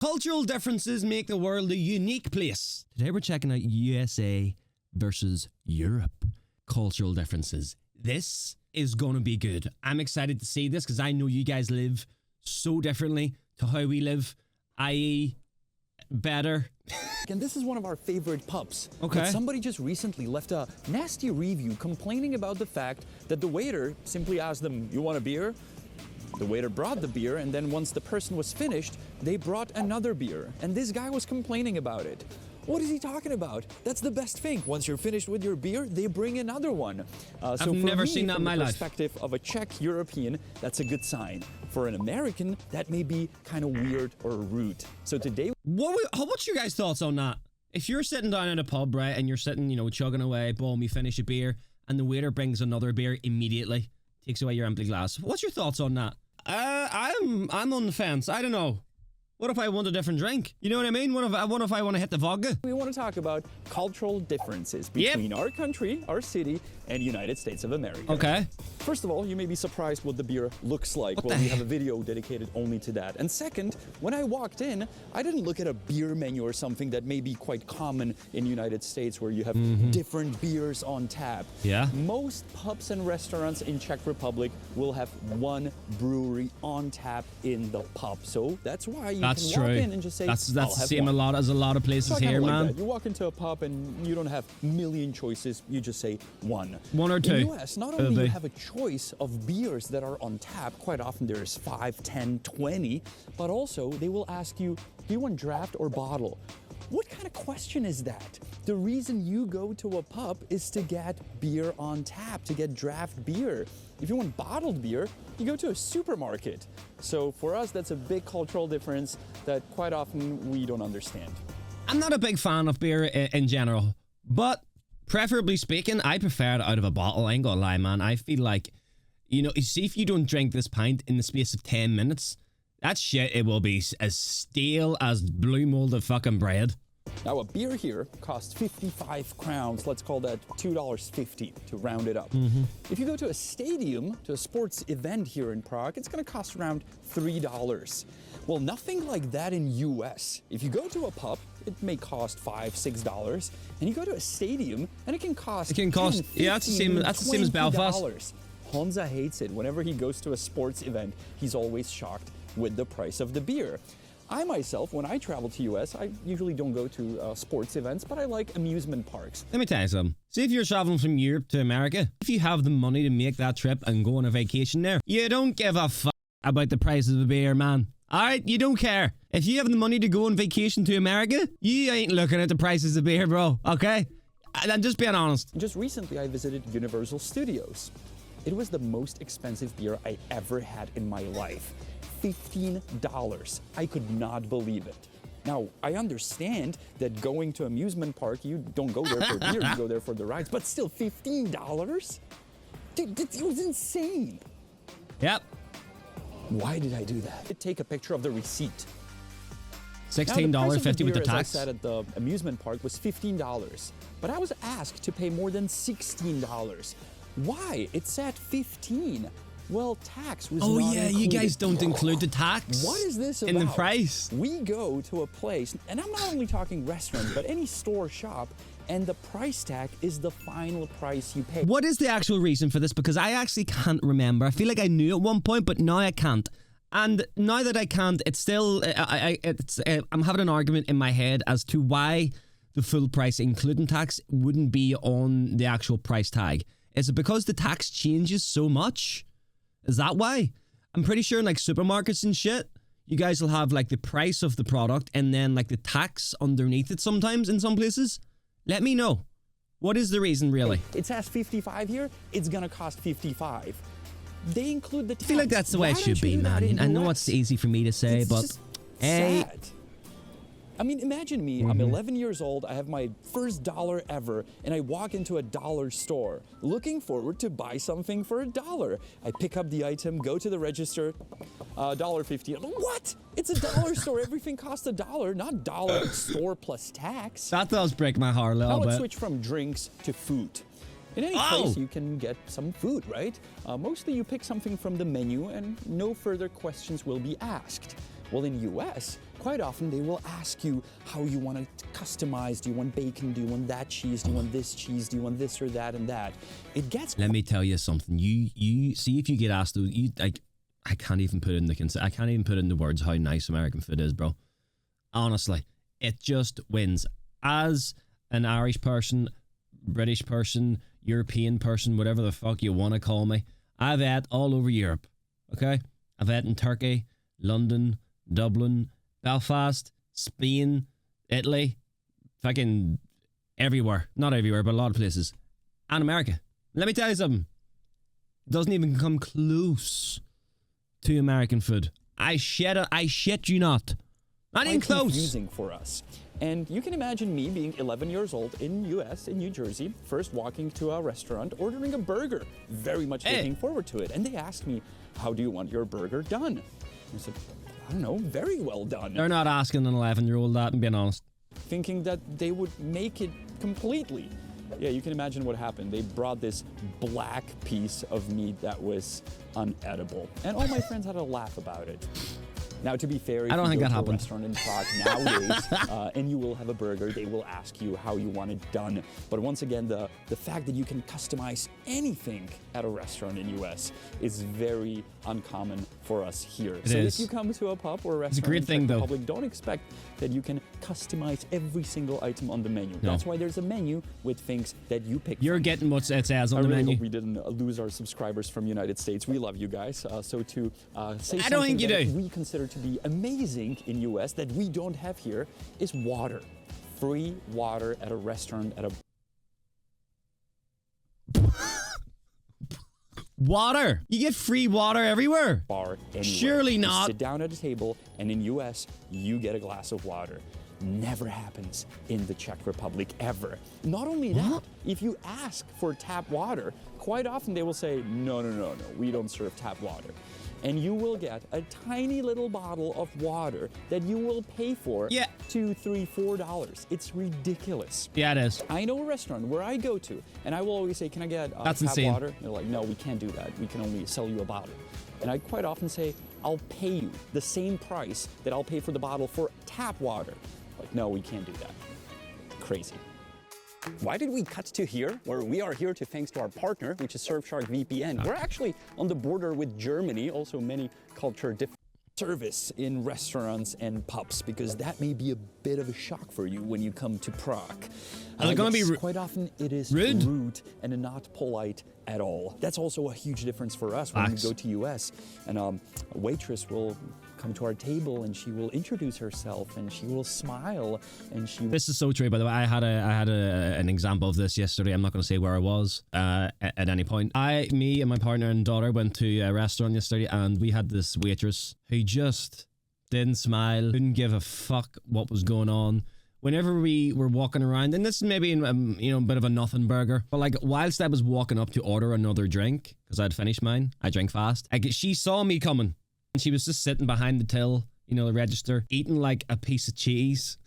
Cultural differences make the world a unique place. Today we're checking out USA versus Europe. Cultural differences. This is going to be good. I'm excited to see this because I know you guys live so differently to how we live, i.e. better. And this is one of our favorite pubs. Okay. But somebody just recently left a nasty review complaining about the fact that the waiter simply asked them, "You want a beer?" The waiter brought the beer, and then once the person was finished, they brought another beer. And this guy was complaining about it. What is he talking about? That's the best thing. Once you're finished with your beer, they bring another one. I've never seen that in my life. From the perspective of a Czech European, that's a good sign. For an American, that may be kind of weird or rude. So today... What's your guys' thoughts on that? If you're sitting down in a pub, right, and you're sitting, chugging away, boom, you finish a beer, and the waiter brings another beer immediately, takes away your empty glass. What's your thoughts on that? I'm on the fence. I don't know. What if I want a different drink? You know what I mean? What if I want to hit the vodka? We want to talk about cultural differences between our country, our city, and United States of America. Okay. First of all, you may be surprised what the beer looks like. We have a video dedicated only to that. And second, when I walked in, I didn't look at a beer menu or something that may be quite common in the United States where you have different beers on tap. Yeah. Most pubs and restaurants in Czech Republic will have one brewery on tap in the pub. So that's why you can walk in and just say, that's the same as a lot of places here, man. Like you walk into a pub and you don't have a million choices. You just say one. One or two. In the US, not only do you have a choice of beers that are on tap, quite often there's 5, 10, 20, but also they will ask you, do you want draft or bottle? What kind of question is that? The reason you go to a pub is to get beer on tap, to get draft beer. If you want bottled beer, you go to a supermarket. So for us, that's a big cultural difference that quite often we don't understand. I'm not a big fan of beer in general, but preferably speaking, I prefer it out of a bottle. I ain't gonna lie, man. I feel like, you see, if you don't drink this pint in the space of 10 minutes, that shit, it will be as stale as blue molded fucking bread. Now, a beer here costs 55 crowns. Let's call that $2.50 to round it up. If you go to a stadium, to a sports event here in Prague, it's going to cost around $3. Well, nothing like that in US. If you go to a pub, it may cost $5, $6, and you go to a stadium, and it can cost $10, yeah, that's the same as Belfast. Honza hates it. Whenever he goes to a sports event, he's always shocked with the price of the beer. I myself, when I travel to US, I usually don't go to sports events, but I like amusement parks. Let me tell you something. See, if you're traveling from Europe to America, if you have the money to make that trip and go on a vacation there, you don't give a fuck about the price of the beer, man. Alright, you don't care. If you have the money to go on vacation to America, you ain't looking at the prices of beer, bro, okay? I'm just being honest. Just recently, I visited Universal Studios. It was the most expensive beer I ever had in my life. $15. I could not believe it. Now, I understand that going to amusement park, you don't go there for beer, you go there for the rides, but still $15? Dude, it was insane. Yep. Why did I do that? Take a picture of the receipt. $16.50 with the tax. As I said at the amusement park was $15, but I was asked to pay more than $16. Why? It said 15. Well, tax was not included. You guys don't include the tax. What is this about? In the price. We go to a place, and I'm not only talking restaurant, but any store, shop, and the price tag is the final price you pay. What is the actual reason for this? Because I actually can't remember. I feel like I knew at one point, but now I can't. And now that I can't, it's still, I'm having an argument in my head as to why the full price, including tax, wouldn't be on the actual price tag. Is it because the tax changes so much? Is that why? I'm pretty sure in like supermarkets and shit, you guys will have like the price of the product and then like the tax underneath it sometimes in some places. Let me know. What is the reason really? It says 55 here, it's gonna cost 55. They include the tax. I feel like that's the way it should be, man. I know it's easy for me to say, but hey. Sad. I mean, imagine me, I'm 11 years old, I have my first dollar ever, and I walk into a dollar store, looking forward to buy something for $1. I pick up the item, go to the register, $1.50. What? It's a dollar store, everything costs $1, not dollar store plus tax. That does break my heart a little bit. Now let's switch from drinks to food. In any place, you can get some food, right? Mostly you pick something from the menu and no further questions will be asked. Well, in US, quite often they will ask you how you want to customize. Do you want bacon? Do you want that cheese? Do you want this cheese? Do you want this or that and that? It gets... Let me tell you something. You see, if you get asked, I can't even put it in the I can't even put it into words how nice American food is, bro. Honestly, it just wins. As an Irish person, British person, European person, whatever the fuck you want to call me, I've ate all over Europe. Okay, I've ate in Turkey, London, Dublin, Belfast, Spain, Italy, fucking everywhere. Not everywhere, but a lot of places. And America. Let me tell you something. It doesn't even come close to American food. I shit you not. Not even close. Confusing for us. And you can imagine me being 11 years old in US, in New Jersey, first walking to a restaurant, ordering a burger. Very much looking forward to it. And they asked me, how do you want your burger done? And I said, I don't know, very well done. They're not asking an 11-year-old that, and being honest. Thinking that they would make it completely. Yeah, you can imagine what happened. They brought this black piece of meat that was unedible. And all my friends had a laugh about it. Now, to be fair, if I don't think you that go to a happened. restaurant in Prague nowadays, and you will have a burger, they will ask you how you want it done. But once again, the fact that you can customize anything at a restaurant in US is very uncommon for us here. It so is. if you come to a pub or a restaurant It's a great in thing, Czech though. Republic, don't expect that you can customize every single item on the menu. No. That's why there's a menu with things that you pick You're from. getting what it says on I the really menu. hope we didn't lose our subscribers from United States. We love you guys. So to say I something don't think you that do. we consider to be amazing in US that we don't have here is water. Free water at a restaurant, at a Water. You get free water everywhere. bar, anywhere. Surely You not. sit down at a table, and in US, you get a glass of water. Never happens in the Czech Republic, ever. Not only that, if you ask for tap water, quite often they will say, no, we don't serve tap water. And you will get a tiny little bottle of water that you will pay for Yeah. $2, $3, $4. It's ridiculous. Yeah, it is. I know a restaurant where I go to, and I will always say, can I get That's tap insane. water? And they're like, no, we can't do that. We can only sell you a bottle. And I quite often say, I'll pay you the same price that I'll pay for the bottle for tap water. Like, no, we can't do that. Crazy. Why did we cut to here, where we are here thanks to our partner, which is Surfshark VPN? We're actually on the border with Germany, also many culture different service in restaurants and pubs, because that may be a bit of a shock for you when you come to Prague. Are they gonna be quite often it is rude? rude and not polite at all. That's also a huge difference for us when Facts. we go to US, and a waitress will come to our table and she will introduce herself and she will smile and she This is so true, by the way. I had an example of this yesterday. I'm not going to say where I was at any point. Me and my partner and daughter went to a restaurant yesterday, and we had this waitress who just didn't smile, didn't give a fuck what was going on. Whenever we were walking around, and this is maybe a bit of a nothing burger, but like whilst I was walking up to order another drink because I'd finished mine, I drink fast. She saw me coming. And she was just sitting behind the till, the register, eating like a piece of cheese.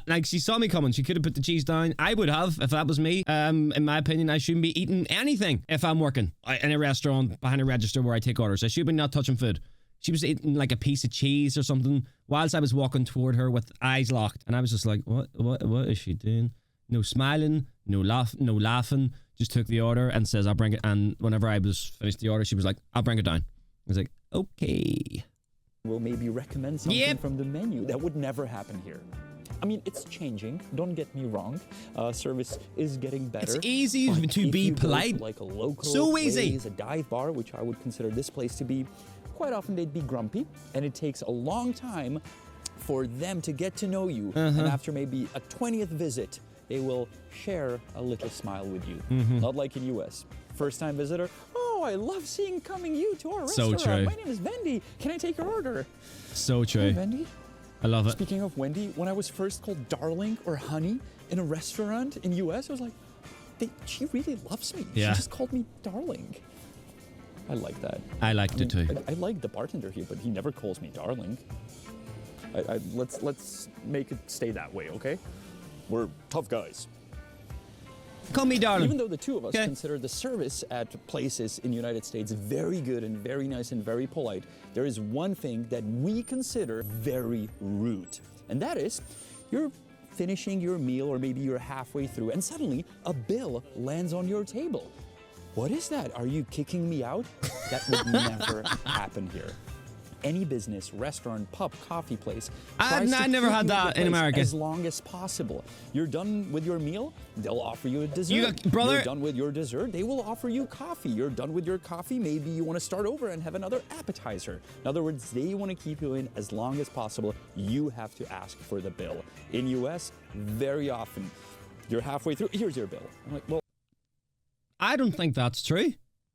Like, she saw me coming. She could have put the cheese down. I would have, if that was me. In my opinion, I shouldn't be eating anything if I'm working in a restaurant behind a register where I take orders. I should be not touching food. She was eating like a piece of cheese or something whilst I was walking toward her with eyes locked. And I was just like, what is she doing? No smiling, no laughing. Just took the order and says, I'll bring it. And whenever I was finished the order, she was like, I'll bring it down. I was like, okay. will maybe recommend something from the menu. That would never happen here. I mean, it's changing, don't get me wrong. Service is getting better. It's easy but to if be you go to, polite. like a local So easy. place, a dive bar, which I would consider this place to be, quite often they'd be grumpy, and it takes a long time for them to get to know you. And after maybe a 20th visit, they will share a little smile with you. Not like in US. First time visitor, oh, I love coming you to our So restaurant. true. My name is Wendy. Can I take your order? So true. Hey, Wendy. I love it. Speaking of Wendy, when I was first called darling or honey in a restaurant in US, I was like, she really loves me. Yeah. She just called me darling. I like that. I liked it too. I like the bartender here, but he never calls me darling. Let's make it stay that way, okay? We're tough guys. Call me darling. Even though the two of us consider the service at places in the United States very good and very nice and very polite, there is one thing that we consider very rude. And that is, you're finishing your meal or maybe you're halfway through and suddenly a bill lands on your table. What is that? Are you kicking me out? That would never happen here. Any business, restaurant, pub, coffee place. I never had that in America. As long as possible. You're done with your meal, they'll offer you a dessert. Brother. You're done with your dessert, they will offer you coffee. You're done with your coffee, maybe you want to start over and have another appetizer. In other words, they want to keep you in as long as possible. You have to ask for the bill. In US, very often, you're halfway through, here's your bill. I'm like, well, I don't think that's true.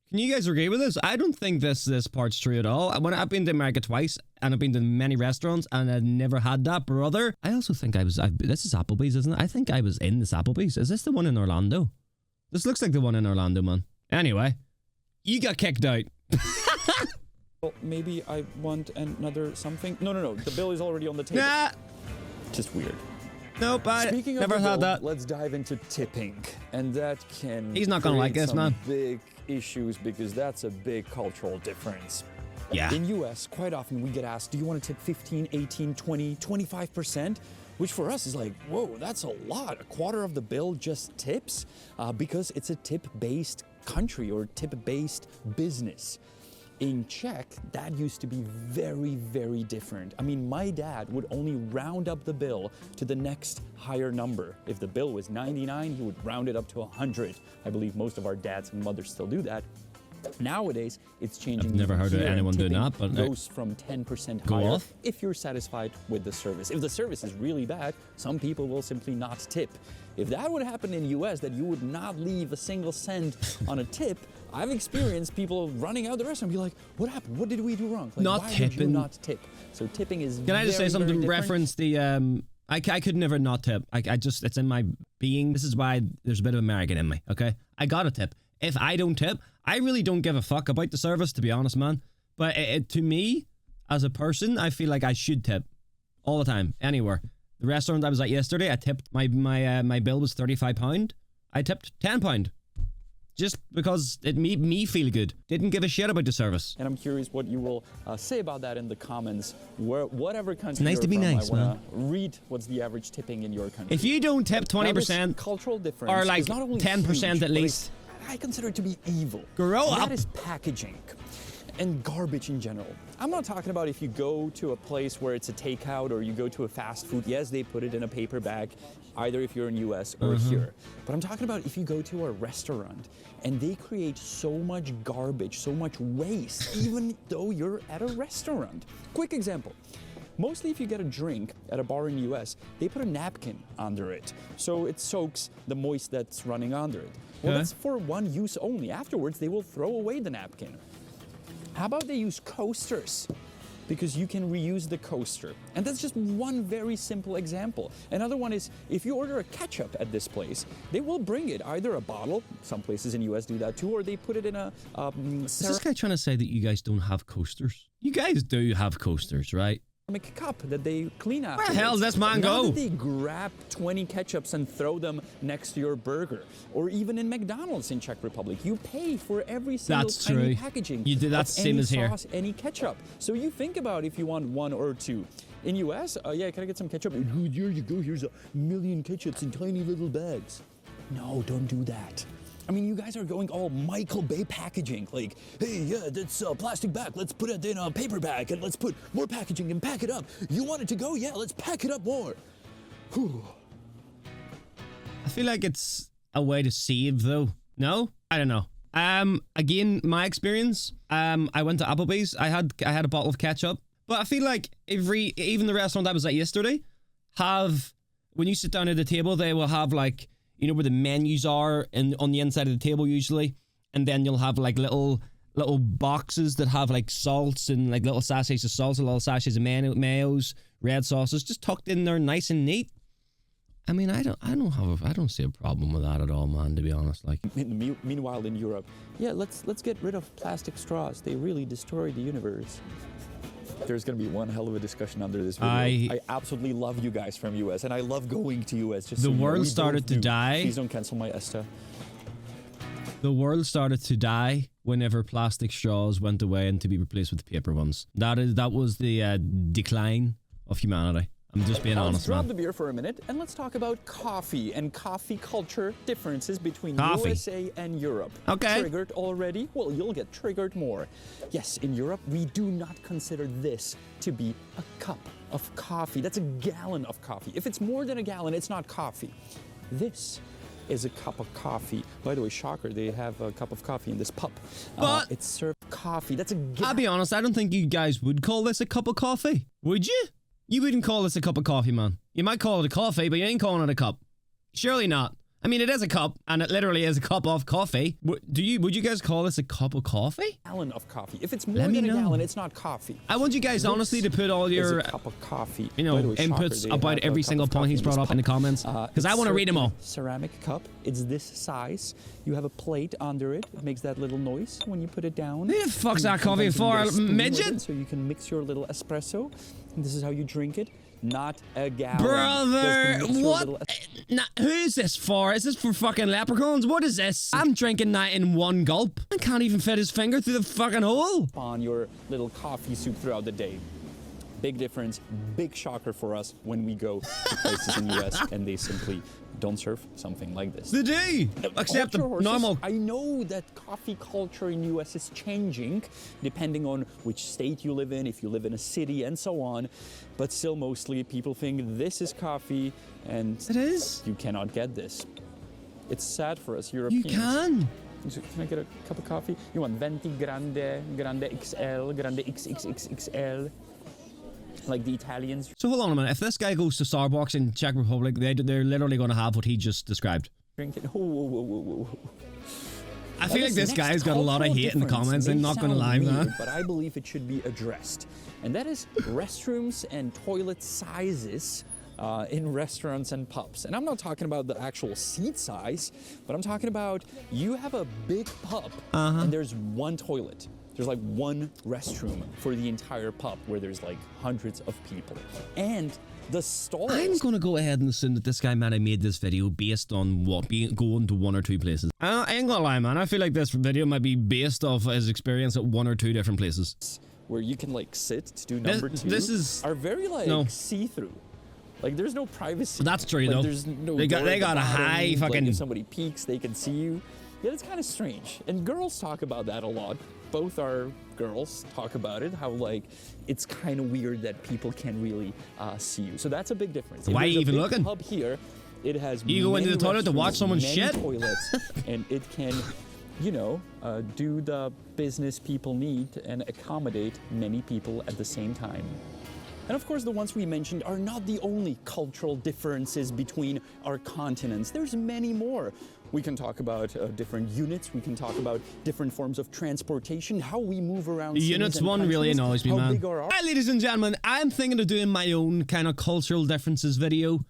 Can you guys agree with this? I don't think this part's true at all. I've been to America twice, and I've been to many restaurants, and I've never had that, brother. I also think this is Applebee's, isn't it? I think I was in this Applebee's. Is this the one in Orlando? This looks like the one in Orlando, man. Anyway, you got kicked out. Well, maybe I want another something. No. The bill is already on the table. Nah. Just weird. Nope, I Speaking of never the had bill, that. Let's dive into tipping, and that can He's not gonna like create this, some man. big issues because that's a big cultural difference. Yeah. In US, quite often we get asked, do you want to tip 15, 18, 20, 25%? Which for us is like, whoa, that's a lot. A quarter of the bill just tips because it's a tip-based country or tip-based business. In Czech, that used to be very, very different. I mean, my dad would only round up the bill to the next higher number. If the bill was 99, he would round it up to 100. I believe most of our dads and mothers still do that. Nowadays, it's changing. I've never heard of here, anyone doing tipping that, but goes from 10% go higher off. if you're satisfied with the service. If the service is really bad, some people will simply not tip. If that would happen in the US, that you would not leave a single cent on a tip, I've experienced people running out of the restaurant and be like, what happened? What did we do wrong? Like, Not why tipping. did you not tip? So tipping is Can I just say something? Reference the I could never not tip. I just, it's in my being. This is why there's a bit of American in me. Okay, I gotta tip. If I don't tip, I really don't give a fuck about the service, to be honest, man. But to me, as a person, I feel like I should tip all the time, anywhere. The restaurant I was at yesterday, I tipped my bill was £35. I tipped £10. Just because it made me feel good. Didn't give a shit about the service. And I'm curious what you will say about that in the comments. Whatever country It's nice you're to be from, nice, I wanna man. read what's the average tipping in your country. If you don't tip 20%, cultural difference or like is not only 10% huge, at but least, I consider it to be evil. Grow And up. That is packaging and garbage in general. I'm not talking about if you go to a place where it's a takeout or you go to a fast food. Yes, they put it in a paper bag, either if you're in US or here. But I'm talking about if you go to a restaurant and they create so much garbage, so much waste, even though you're at a restaurant. Quick example. Mostly if you get a drink at a bar in the US, they put a napkin under it, so it soaks the moist that's running under it. Well, that's for one use only. Afterwards, they will throw away the napkin. How about they use coasters? Because you can reuse the coaster. And that's just one very simple example. Another one is, if you order a ketchup at this place, they will bring it, either a bottle, some places in the US do that too, or they put it in a is this guy trying to say that you guys don't have coasters? You guys do have coasters, right? ceramic cup that they clean after. Where the hell does this man go? Not that they grab 20 ketchups and throw them next to your burger. Or even in McDonald's in Czech Republic, you pay for every single That's tiny true. packaging. You do, that's of same any as here. sauce, any ketchup. So you think about if you want one or two. In US, yeah, can I get some ketchup? Here you go, here's 1,000,000 ketchups in tiny little bags. No, don't do that. I mean, you guys are going all Michael Bay packaging. Like, hey, yeah, that's a plastic bag. Let's put it in a paper bag and let's put more packaging and pack it up. You want it to go? Yeah, let's pack it up more. Whew. I feel like it's a way to save, though. No? I don't know. Again, my experience, I went to Applebee's. I had a bottle of ketchup. But I feel like even the restaurant I was at yesterday when you sit down at the table, they will have like, you know, where the menus are on the inside of the table usually. And then you'll have like little boxes that have like salts and like little sachets of salts, little sachets of mayos, red sauces, just tucked in there nice and neat. I mean, I don't see a problem with that at all, man, to be honest. Like, Meanwhile, in Europe, yeah, let's get rid of plastic straws. They really destroy the universe. There's going to be one hell of a discussion under this video. I absolutely love you guys from US, and I love going to US. Just the so world we started to die. Please don't cancel my ESTA. The world started to die whenever plastic straws went away and to be replaced with paper ones. That was the decline of humanity. I'm just being honest, Let's drop man. the beer for a minute and let's talk about coffee and coffee culture differences between USA and Europe. Okay. Triggered already? Well, you'll get triggered more. Yes, in Europe, we do not consider this to be a cup of coffee. That's a gallon of coffee. If it's more than a gallon, it's not coffee. This is a cup of coffee. By the way, shocker, they have a cup of coffee in this pup. But it's served coffee. That's a gallon. I'll be honest, I don't think you guys would call this a cup of coffee. Would you? You wouldn't call this a cup of coffee, man. You might call it a coffee, but you ain't calling it a cup. Surely not. I mean, it is a cup, and it literally is a cup of coffee. Would you guys call this a cup of coffee? Gallon of coffee. If it's more than a gallon, it's not coffee. I want you guys honestly to put all your cup of coffee. Inputs about every single point he's brought up in the comments, because I want to read them all. Ceramic cup. It's this size. You have a plate under it. It makes that little noise when you put it down. Who the fuck's that coffee for, midget? So you can mix your little espresso. And this is how you drink it. Not a gallon. Brother, what? Who is this for? Is this for fucking leprechauns? What is this? I'm drinking that in one gulp. I can't even fit his finger through the fucking hole. On your little coffee soup throughout the day. Big difference, big shocker for us when we go to places in the US and they simply don't serve something like this. They do, except the normal. I know that coffee culture in US is changing depending on which state you live in, if you live in a city and so on, but still mostly people think this is coffee and it is. You cannot get this. It's sad for us Europeans. You can. Can I get a cup of coffee? You want Venti Grande, Grande XL, Grande XXXXL? Like the Italians. So hold on a minute. If this guy goes to Starbucks in Czech Republic, they're literally going to have what he just described. Drink it. Whoa. I feel like this guy's got a lot of hate in the comments. I'm not going to lie, man. But I believe it should be addressed. And that is restrooms and toilet sizes in restaurants and pubs. And I'm not talking about the actual seat size, but I'm talking about you have a big pub and there's one toilet. There's like one restroom for the entire pub where there's like hundreds of people. And the stalls... I'm going to go ahead and assume that this guy might have made this video based on going to one or two places. I ain't gonna lie, man. I feel like this video might be based off his experience at one or two different places. Where you can like sit to do number two. This is... are very like see-through. Like there's no privacy. That's true though. There's no they got a high fucking... Like, if somebody peeks, they can see you. Yeah, it's kind of strange. And girls talk about that a lot. Both our girls talk about it, how like it's kind of weird that people can really see you. So that's a big difference. Why are you even looking? Pub here, it has you go into the toilet to watch someone shit? Toilets, and it can, do the business people need and accommodate many people at the same time. And of course, the ones we mentioned are not the only cultural differences between our continents. There's many more. We can talk about different units. We can talk about different forms of transportation, how we move around. Units one really annoys me, man. Alright, ladies and gentlemen, I'm thinking of doing my own kind of cultural differences video,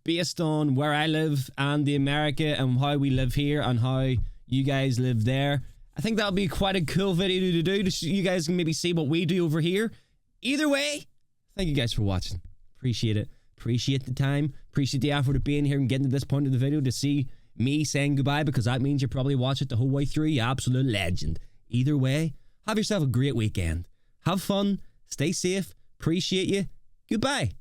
based on where I live and the America and how we live here and how you guys live there. I think that'll be quite a cool video to do. So you guys can maybe see what we do over here. Either way, thank you guys for watching. Appreciate it. Appreciate the time. Appreciate the effort of being here and getting to this point of the video to see me saying goodbye, because that means you probably watch it the whole way through. You absolute legend. Either way, have yourself a great weekend. Have fun. Stay safe. Appreciate you. Goodbye.